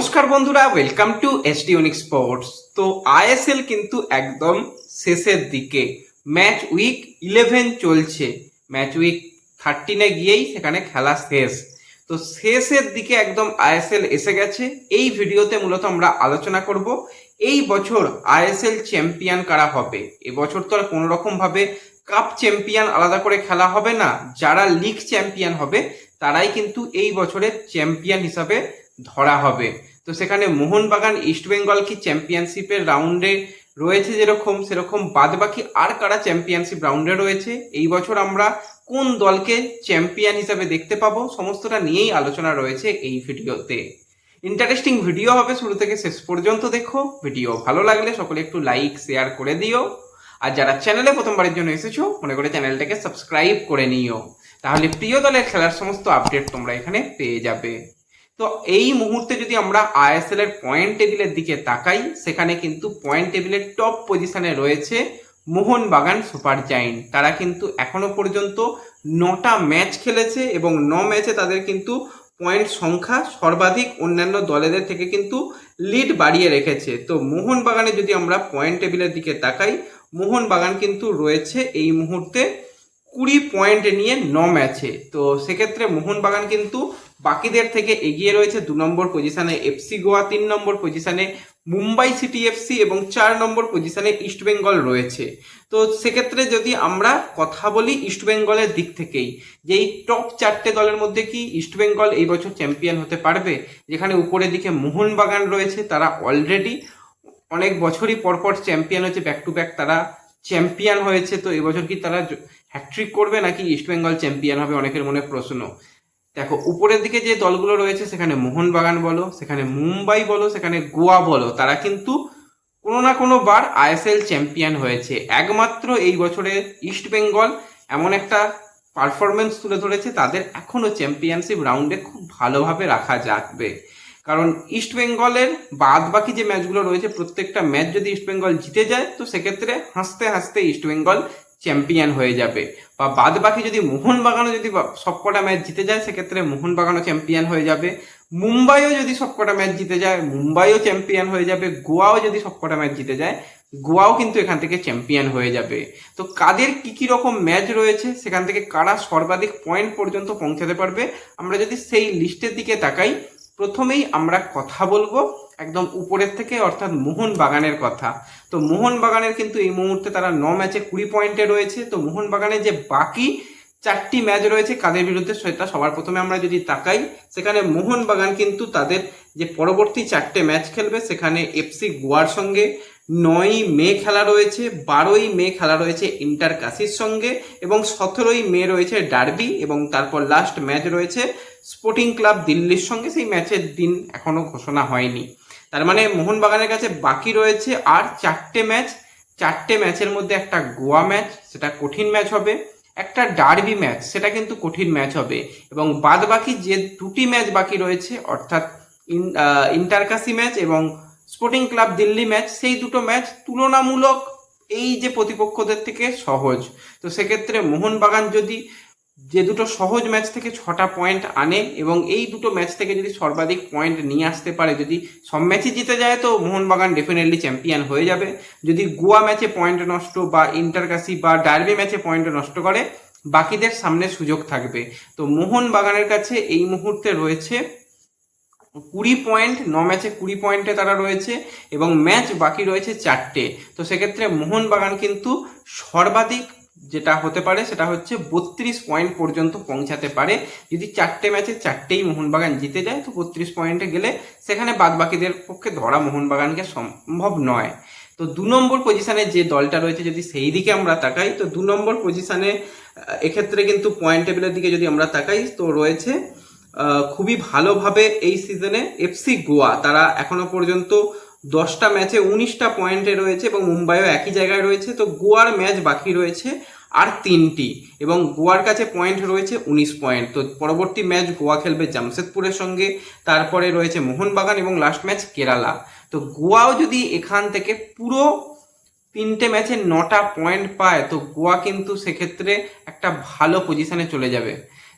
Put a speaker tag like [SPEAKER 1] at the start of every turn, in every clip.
[SPEAKER 1] নমস্কার বন্ধুরা, welcome to SD unique sports. তো আইএসএল কিন্তু একদম শেষের দিকে, ম্যাচ উইক 11 চলছে, ম্যাচ উইক 13-এ গিয়েই সেখানে খেলা শেষ। তো শেষের দিকে একদম আইএসএল এসে গেছে। এই ভিডিওতে মূলত আমরা আলোচনা করব এই বছর আইএসএল চ্যাম্পিয়ন কারা হবে। এবছর তো আর কোনো রকম ভাবে কাপ চ্যাম্পিয়ন আলাদা করে খেলা হবে না, যারা লিগ চ্যাম্পিয়ন হবে তারাই কিন্তু এই বছরের চ্যাম্পিয়ন হিসাবে ধরা হবে। তো সেখানে মোহনবাগান ইস্টবেঙ্গল কি চ্যাম্পিয়নশিপের রাউন্ডে রয়েছে যেরকম, সেরকম বাদবাকি আর কারা চ্যাম্পিয়নশিপ রাউন্ডে রয়েছে, এই বছর আমরা কোন দলকে চ্যাম্পিয়ন হিসাবে দেখতে পাবো, সমস্তটা নিয়েই আলোচনা রয়েছে এই ভিডিওতে। ইন্টারেস্টিং ভিডিও হবে, শুরু থেকে শেষ পর্যন্ত দেখো। ভিডিও ভালো লাগলে সকলে একটু লাইক শেয়ার করে দিও, আর যারা চ্যানেলে প্রথমবারের জন্য এসেছো মনে করে চ্যানেলটাকে সাবস্ক্রাইব করে নিও, তাহলে প্রিয় দলের খেলার সমস্ত আপডেট তোমরা এখানে পেয়ে যাবে। তো এই মুহূর্তে যদি আমরা আইএসএল এর পয়েন্ট টেবিলের দিকে তাকাই, সেখানে কিন্তু পয়েন্ট টেবিলের টপ পজিশনে রয়েছে মোহনবাগান সুপার জায়েন্ট। তারা কিন্তু এখনো পর্যন্ত 9টা ম্যাচ খেলেছে এবং 9 ম্যাচে তাদের কিন্তু পয়েন্ট সংখ্যা সর্বাধিক অন্যান্য দলেদের থেকে কিন্তু লিড বাড়িয়ে রেখেছে। তো মোহনবাগানে যদি আমরা পয়েন্ট টেবিলের দিকে তাকাই, মোহনবাগান কিন্তু রয়েছে এই মুহূর্তে 20 পয়েন্ট নিয়ে 9 ম্যাচে। তো সেক্ষেত্রে মোহনবাগান কিন্তু বাকিদের থেকে এগিয়ে রয়েছে। 2 নম্বর পজিশনে এফসি গোয়া, 3 নম্বর পজিশনে মুম্বাই সিটি এফসি এবং 4 নম্বর পজিশনে ইস্টবেঙ্গল রয়েছে। তো সেক্ষেত্রে যদি আমরা কথা বলি ইস্টবেঙ্গলের দিক থেকেই, যে এই টপ 4টে দলের মধ্যে কি ইস্টবেঙ্গল এই বছর চ্যাম্পিয়ন হতে পারবে, যেখানে উপরের দিকে মোহনবাগান রয়েছে, তারা অলরেডি অনেক বছরই পরপর চ্যাম্পিয়ন হয়েছে, ব্যাক টু ব্যাক তারা চ্যাম্পিয়ন হয়েছে। তো এবছর কি তারা হ্যাট্রিক করবে নাকি ইস্টবেঙ্গল চ্যাম্পিয়ন হবে, অনেকের মনে প্রশ্ন। দেখো উপরের দিকে যে দলগুলো রয়েছে, সেখানে মোহনবাগান বলো, সেখানে মুম্বাই বলো, সেখানে গোয়া বলো, তারা কিন্তু কোনো না কোনো বার আইএসএল চ্যাম্পিয়ন হয়েছে। একমাত্র এই বছরে ইস্টবেঙ্গল এমন একটা পারফরমেন্স তুলে ধরেছে, তাদের এখনো চ্যাম্পিয়নশিপ রাউন্ডে খুব ভালোভাবে রাখা যাবে। কারণ ইস্টবেঙ্গলের বাদ বাকি যে ম্যাচগুলো রয়েছে, প্রত্যেকটা ম্যাচ যদি ইস্টবেঙ্গল জিতে যায়, তো সেক্ষেত্রে হাসতে হাসতে ইস্টবেঙ্গল চ্যাম্পিয়ন হয়ে যাবে। বা বাদ বাকি যদি মোহনবাগানও যদি সবকটা ম্যাচ জিতে যায়, সেক্ষেত্রে মোহনবাগানও চ্যাম্পিয়ন হয়ে যাবে। মুম্বাইও যদি সবকটা ম্যাচ জিতে যায়, মুম্বাইও চ্যাম্পিয়ন হয়ে যাবে। গোয়াও যদি সবকটা ম্যাচ জিতে যায়, গোয়াও কিন্তু এখান থেকে চ্যাম্পিয়ন হয়ে যাবে। তো কাদের কি কি রকম ম্যাচ রয়েছে, সেখান থেকে কারা সর্বাধিক পয়েন্ট পর্যন্ত পৌঁছাতে পারবে, আমরা যদি সেই লিস্টের দিকে তাকাই, প্রথমেই আমরা কথা বলবো একদম উপরের থেকে, অর্থাৎ মোহনবাগানের কথা। তো মোহনবাগানের কিন্তু এই মুহূর্তে তারা 9 ম্যাচে 20 পয়েন্টে রয়েছে। তো মোহনবাগানের যে বাকি 4টি ম্যাচ রয়েছে কাদের বিরুদ্ধে, সেটা সবার প্রথমে আমরা যদি তাকাই, সেখানে মোহনবাগান কিন্তু তাদের যে পরবর্তী 4টে ম্যাচ খেলবে, সেখানে এফসি গোয়ার সঙ্গে 9ই মে খেলা রয়েছে, 12ই মে খেলা রয়েছে ইন্টার কাশির সঙ্গে, এবং 17ই মে রয়েছে ডার্বি, এবং তারপর লাস্ট ম্যাচ রয়েছে স্পোর্টিং ক্লাব দিল্লির সঙ্গে। সেই ম্যাচের দিন এখনো ঘোষণা হয়নি। তার মানে মোহনবাগানের কাছে বাকি রয়েছে আর 4টে ম্যাচ। 4টে ম্যাচের মধ্যে একটা গোয়া ম্যাচ, সেটা কঠিন ম্যাচ হবে, একটা ডার্বি ম্যাচ, সেটা কিন্তু কঠিন ম্যাচ হবে, এবং বাদ বাকি যে 2টি ম্যাচ বাকি রয়েছে, অর্থাৎ ইন্টারকাশি ম্যাচ এবং স্পোর্টিং ক্লাব দিল্লি ম্যাচ, সেই দুটো ম্যাচ তুলনামূলক এই যে প্রতিপক্ষদের থেকে সহজ। তো সেক্ষেত্রে মোহনবাগান যদি যে দুটো সহজ ম্যাচ থেকে 6টা পয়েন্ট আনে এবং এই দুটো ম্যাচ থেকে যদি সর্বাধিক পয়েন্ট নিয়ে আসতে পারে, যদি সব ম্যাচই জিতে যায়, তো মোহনবাগান ডেফিনেটলি চ্যাম্পিয়ন হয়ে যাবে। যদি গোয়া ম্যাচে পয়েন্ট নষ্ট বা ইন্টারকাশি বা ডার্বি ম্যাচে পয়েন্ট নষ্ট করে, বাকিদের সামনে সুযোগ থাকবে। তো মোহনবাগানের কাছে এই মুহূর্তে রয়েছে 20 পয়েন্ট, 9 ম্যাচে 20 পয়েন্টে তারা রয়েছে, এবং ম্যাচ বাকি রয়েছে 4টে। তো সেক্ষেত্রে মোহনবাগান কিন্তু সর্বাধিক যেটা হতে পারে সেটা হচ্ছে 32 পয়েন্ট পর্যন্ত পৌঁছাতে পারে। যদি 4টে ম্যাচে 4টেই মোহনবাগান জিতে যায়, তো 32 পয়েন্টে গেলে সেখানে বাদ বাকিদের পক্ষে ধরা মোহনবাগানকে সম্ভব নয়। তো 2 নম্বর পজিশনে যে দলটা রয়েছে, যদি সেই দিকে আমরা তাকাই, তো 2 নম্বর পজিশনে এক্ষেত্রে কিন্তু পয়েন্ট টেবিলের দিকে যদি আমরা তাকাই, তো রয়েছে খুবই ভালোভাবে এই সিজনে এফসি গোয়া। তারা এখনো পর্যন্ত 10টা ম্যাচে 19টা পয়েন্টে রয়েছে, এবং মুম্বাইও একই জায়গায় রয়েছে। তো গোয়ার ম্যাচ বাকি রয়েছে আর 3টি, এবং গোয়ার কাছে পয়েন্ট রয়েছে 19 পয়েন্ট। তো পরবর্তী ম্যাচ গোয়া খেলবে জামশেদপুরের সঙ্গে, তারপরে রয়েছে মোহনবাগান, এবং লাস্ট ম্যাচ কেরালা। তো গোয়াও যদি এখান থেকে পুরো 3টে ম্যাচে 9টা পয়েন্ট পায়, তো গোয়া কিন্তু সেক্ষেত্রে একটা ভালো পজিশনে চলে যাবে।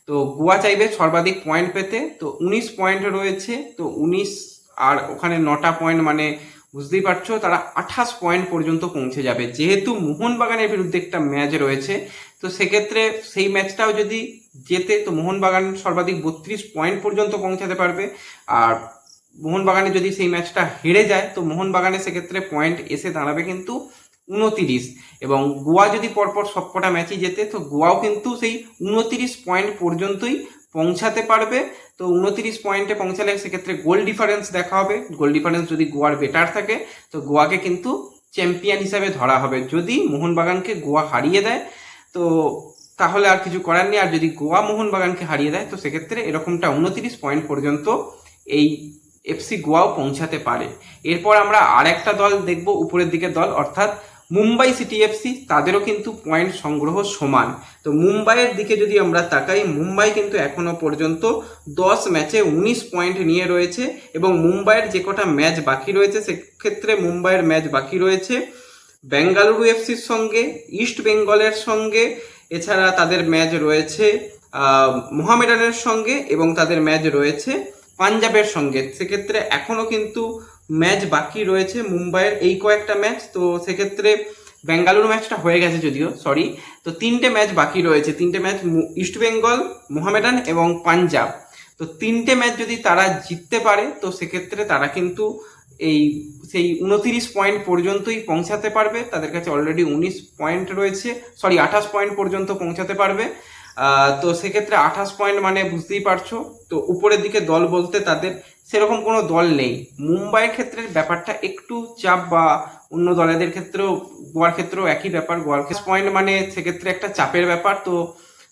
[SPEAKER 1] তো গোয়া চাইবে সর্বাধিক পয়েন্ট পেতে। তো 19 পয়েন্ট রয়েছে, তো 19 আর ওখানে 9টা পয়েন্ট, মানে বুঝতেই পারছো তারা 28 পয়েন্ট পর্যন্ত পৌঁছে যাবে। যেহেতু মোহনবাগানের বিরুদ্ধে একটা ম্যাচ রয়েছে, তো সেক্ষেত্রে সেই ম্যাচটাও যদি জেতে তো মোহনবাগান সর্বাধিক 32 পয়েন্ট পর্যন্ত পৌঁছাতে পারবে। আর মোহনবাগানে যদি সেই ম্যাচটা হেরে যায় তো মোহনবাগানের সেক্ষেত্রে পয়েন্ট এসে দাঁড়াবে কিন্তু 29। এবং গোয়া যদি পরপর সবকটা ম্যাচই জেতে তো গোয়াও কিন্তু সেই 29 পয়েন্ট পর্যন্তই পৌঁছাতে পারবে। তো 29 পয়েন্টে পৌঁছালে সেক্ষেত্রে গোল ডিফারেন্স দেখা হবে। গোল ডিফারেন্স যদি গোয়ার বেটার থাকে তো গোয়াকে কিন্তু চ্যাম্পিয়ন হিসাবে ধরা হবে। যদি মোহনবাগানকে গোয়া হারিয়ে দেয় তো তাহলে আর কিছু করার নেই। আর যদি গোয়া মোহনবাগানকে হারিয়ে দেয় তো সেক্ষেত্রে এরকমটা 29 পয়েন্ট পর্যন্ত এই এফসি গোয়াও পৌঁছাতে পারে। এরপর আমরা আর একটা দল দেখব, উপরের দিকের দল, অর্থাৎ মুম্বাই সিটি এফসি। তাদেরও কিন্তু পয়েন্ট সংগ্রহ সমান। তো মুম্বাইয়ের দিকে যদি আমরা তাকাই, মুম্বাই কিন্তু এখনো পর্যন্ত 10 ম্যাচে 19 পয়েন্ট নিয়ে রয়েছে। এবং মুম্বাইয়ের যে কটা ম্যাচ বাকি রয়েছে সেক্ষেত্রে মুম্বাইয়ের ম্যাচ বাকি রয়েছে বেঙ্গালুরু এফসির সঙ্গে, ইস্ট বেঙ্গলের সঙ্গে, এছাড়া তাদের ম্যাচ রয়েছে মোহামেডানের সঙ্গে, এবং তাদের ম্যাচ রয়েছে পাঞ্জাবের সঙ্গে। সেক্ষেত্রে এখনো কিন্তু ম্যাচ বাকি রয়েছে মুম্বাইয়ের এই কয়েকটা ম্যাচ। তো সেক্ষেত্রে বেঙ্গালুরু ম্যাচটা হয়ে গেছে যদিও, সরি। তো 3টে ম্যাচ বাকি রয়েছে, 3টে ম্যাচ ইস্ট বেঙ্গল, মোহামেডান এবং পাঞ্জাব। তো 3টে ম্যাচ যদি তারা জিততে পারে তো সেক্ষেত্রে তারা কিন্তু সেই 29 পয়েন্ট পর্যন্তই পৌঁছাতে পারবে। তাদের কাছে অলরেডি 19 পয়েন্ট রয়েছে, সরি 28 পয়েন্ট পর্যন্ত পৌঁছাতে পারবে। তো সেক্ষেত্রে 28 পয়েন্ট মানে বুঝতেই পারছো। তো উপরের দিকে দল বলতে তাদের সেরকম কোনো দল নেই। মুম্বাইয়ের ক্ষেত্রে ব্যাপারটা একটু চাপ, বা অন্য দলেদের ক্ষেত্রেও, গোয়ার ক্ষেত্রেও একই ব্যাপার। গোয়ার পয়েন্ট মানে সেক্ষেত্রে একটা চাপের ব্যাপার। তো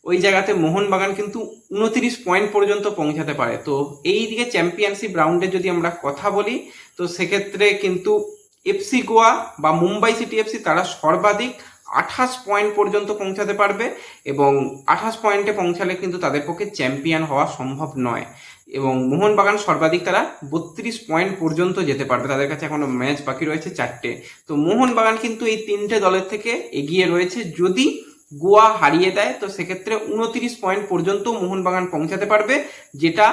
[SPEAKER 1] ওই জায়গাতে মোহনবাগান কিন্তু 29 পয়েন্ট পর্যন্ত পৌঁছাতে পারে। তো এই দিকে চ্যাম্পিয়নশিপ রাউন্ডে যদি আমরা কথা বলি তো সেক্ষেত্রে কিন্তু এফসি গোয়া বা মুম্বাই সিটি এফসি তারা সর্বাধিক 28 পয়েন্ট পর্যন্ত পৌঁছাতে পারবে। এবং 28 পয়েন্টে পৌঁছালে কিন্তু তাদের পক্ষে চ্যাম্পিয়ন হওয়া সম্ভব নয়। এবং মোহনবাগান সর্বাধিক তারা 32 পয়েন্ট পর্যন্ত যেতে পারবে। তাদের কাছে এখনো ম্যাচ বাকি রয়েছে 4টে। তো মোহনবাগান কিন্তু এই 3টে দলের থেকে এগিয়ে রয়েছে। যদি গোয়া হারিয়ে দেয় তো সেক্ষেত্রে 29 পয়েন্ট পর্যন্ত মোহনবাগান পৌঁছাতে পারবে, যেটা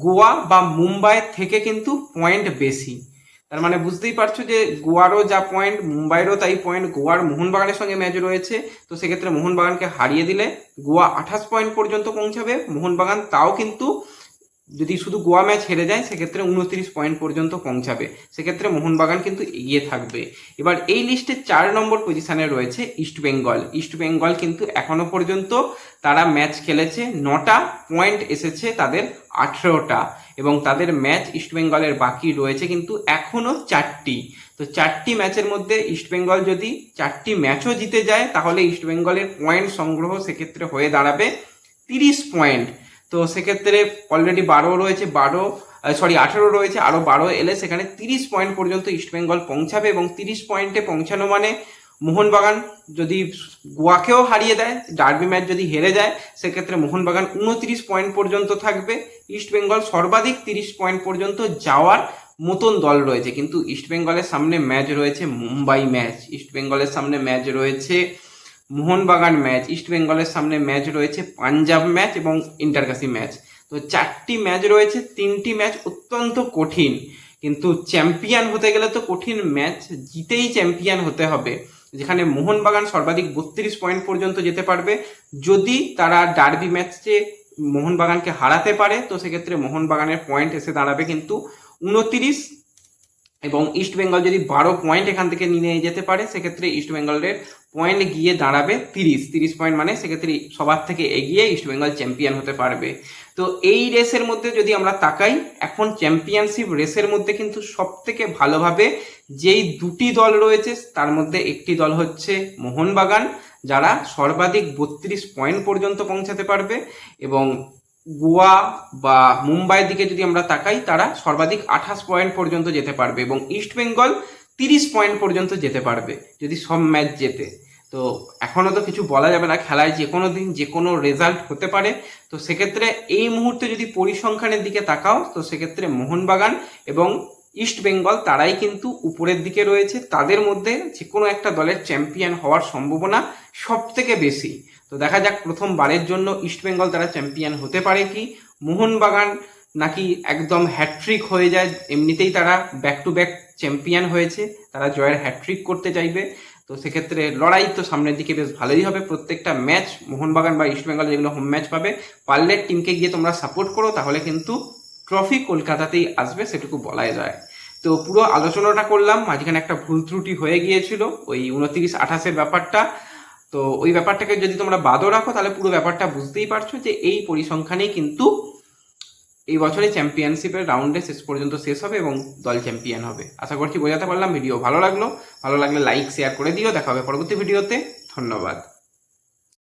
[SPEAKER 1] গোয়া বা মুম্বাই থেকে কিন্তু পয়েন্ট বেশি। তার মানে বুঝতেই পারছো যে গোয়ারও যা পয়েন্ট, মুম্বাইয়েরও তাই পয়েন্ট। গোয়ার মোহনবাগানের সঙ্গে ম্যাচ রয়েছে, তো সেক্ষেত্রে মোহনবাগানকে হারিয়ে দিলে গোয়া 28 পয়েন্ট পর্যন্ত পৌঁছাবে। মোহনবাগান তাও কিন্তু যদি শুধু গোয়া ম্যাচ হেরে যায় সেক্ষেত্রে 29 পয়েন্ট পর্যন্ত পৌঁছাবে। সেক্ষেত্রে মোহনবাগান কিন্তু এগিয়ে থাকবে। এবার এই লিস্টে 4 নম্বর পজিশনে রয়েছে ইস্ট বেঙ্গল। ইস্ট বেঙ্গল কিন্তু এখনো পর্যন্ত তারা ম্যাচ খেলেছে, 9টা পয়েন্ট এসেছে তাদের 18টা। এবং তাদের ম্যাচ ইস্ট বেঙ্গলের বাকি রয়েছে কিন্তু এখনো 4টি। তো 4টি ম্যাচের মধ্যে ইস্ট বেঙ্গল যদি 4টি ম্যাচও জিতে যায় তাহলে ইস্ট বেঙ্গলের পয়েন্ট সংগ্রহ সেক্ষেত্রে হয়ে দাঁড়াবে 30 পয়েন্ট। তো সেক্ষেত্রে অলরেডি 12 রয়েছে, 18 রয়েছে, আরও 12 এলে সেখানে 30 পয়েন্ট পর্যন্ত ইস্টবেঙ্গল পৌঁছাবে। এবং 30 পয়েন্টে পৌঁছানো মানে মোহনবাগান যদি গোয়াকেও হারিয়ে দেয়, ডার্বি ম্যাচ যদি হেরে যায় সেক্ষেত্রে মোহনবাগান 29 পয়েন্ট পর্যন্ত থাকবে। ইস্টবেঙ্গল সর্বাধিক 30 পয়েন্ট পর্যন্ত যাওয়ার মতন দল রয়েছে। কিন্তু ইস্টবেঙ্গলের সামনে ম্যাচ রয়েছে মুম্বাই ম্যাচ, ইস্টবেঙ্গলের সামনে ম্যাচ রয়েছে মোহনবাগান ম্যাচ, ইস্ট বেঙ্গলের সামনে ম্যাচ রয়েছে পাঞ্জাব ম্যাচ এবং ইন্টারকাশি ম্যাচ। তো 4টি ম্যাচ রয়েছে, 3টি ম্যাচ অত্যন্ত কঠিন। কিন্তু চ্যাম্পিয়ন হতে গেলে তো কঠিন ম্যাচ জিতেই চ্যাম্পিয়ন হতে হবে। যেখানে মোহনবাগান সর্বাধিক 32 পয়েন্ট পর্যন্ত যেতে পারবে। যদি তারা ডার্বি ম্যাচে মোহনবাগানকে হারাতে পারে তো সেক্ষেত্রে মোহনবাগানের পয়েন্ট এসে দাঁড়াবে কিন্তু 29। এবং ইস্ট বেঙ্গল যদি 12 পয়েন্ট এখান থেকে নিয়ে যেতে পারে সেক্ষেত্রে ইস্ট বেঙ্গলের পয়েন্ট গিয়ে দাঁড়াবে 30 পয়েন্ট, মানে সেক্ষেত্রে সবার থেকে এগিয়ে ইস্ট বেঙ্গল চ্যাম্পিয়ন হতে পারবে। তো এই রেসের মধ্যে যদি আমরা তাকাই, এখন চ্যাম্পিয়নশিপ রেসের মধ্যে কিন্তু সব থেকে ভালোভাবে যেই দুটি দল রয়েছে তার মধ্যে একটি দল হচ্ছে মোহনবাগান, যারা সর্বাধিক 32 পয়েন্ট পর্যন্ত পৌঁছাতে পারবে। এবং গোয়া বা মুম্বাইয়ের দিকে যদি আমরা তাকাই তারা সর্বাধিক 28 পয়েন্ট পর্যন্ত যেতে পারবে। এবং ইস্ট বেঙ্গল 30 পয়েন্ট পর্যন্ত যেতে পারবে যদি সব ম্যাচ জেতে। তো এখনো তো কিছু বলা যাবে না, খেলায় যে কোনো দিন যে কোনো রেজাল্ট হতে পারে। তো সেক্ষেত্রে এই মুহূর্তে যদি পরিসংখ্যানের দিকে তাকাও তো সেক্ষেত্রে মোহনবাগান এবং ইস্ট বেঙ্গল তারাই কিন্তু উপরের দিকে রয়েছে। তাদের মধ্যে যে কোনো একটা দলের চ্যাম্পিয়ন হওয়ার সম্ভাবনা সব থেকে বেশি। তো দেখা যাক প্রথমবারের জন্য ইস্ট বেঙ্গল তারা চ্যাম্পিয়ন হতে পারে কি মোহনবাগান নাকি একদম হ্যাট্রিক হয়ে যায়, এমনিতেই তারা ব্যাক টু ব্যাক চ্যাম্পিয়ন হয়েছে, তারা জয়ের হ্যাট্রিক করতে চাইবে। তো সেক্ষেত্রে লড়াই তো সামনের দিকে বেশ ভালোই হবে। প্রত্যেকটা ম্যাচ মোহনবাগান বা ইস্টবেঙ্গল যেগুলো হোম ম্যাচ পাবে, পারলে টিমকে গিয়ে তোমরা সাপোর্ট করো, তাহলে কিন্তু ট্রফি কলকাতাতেই আসবে, সেটুকু বলাই যায়। তো পুরো আলোচনাটা করলাম, মাঝখানে একটা ভুল ত্রুটি হয়ে গিয়েছিল ওই 29-28 ব্যাপারটা। তো ওই ব্যাপারটাকে যদি তোমরা বাদও রাখো, তাহলে পুরো ব্যাপারটা বুঝতেই পারছো যে এই পরিসংখ্যানেই কিন্তু এই বছরে চ্যাম্পিয়নশিপের রাউন্ডে শেষ পর্যন্ত শেষ হবে এবং দল চ্যাম্পিয়ন হবে। আশা করছি বোঝাতে পারলাম। ভিডিও ভালো লাগলে লাইক শেয়ার করে দিও। দেখা হবে পরবর্তী ভিডিওতে। ধন্যবাদ।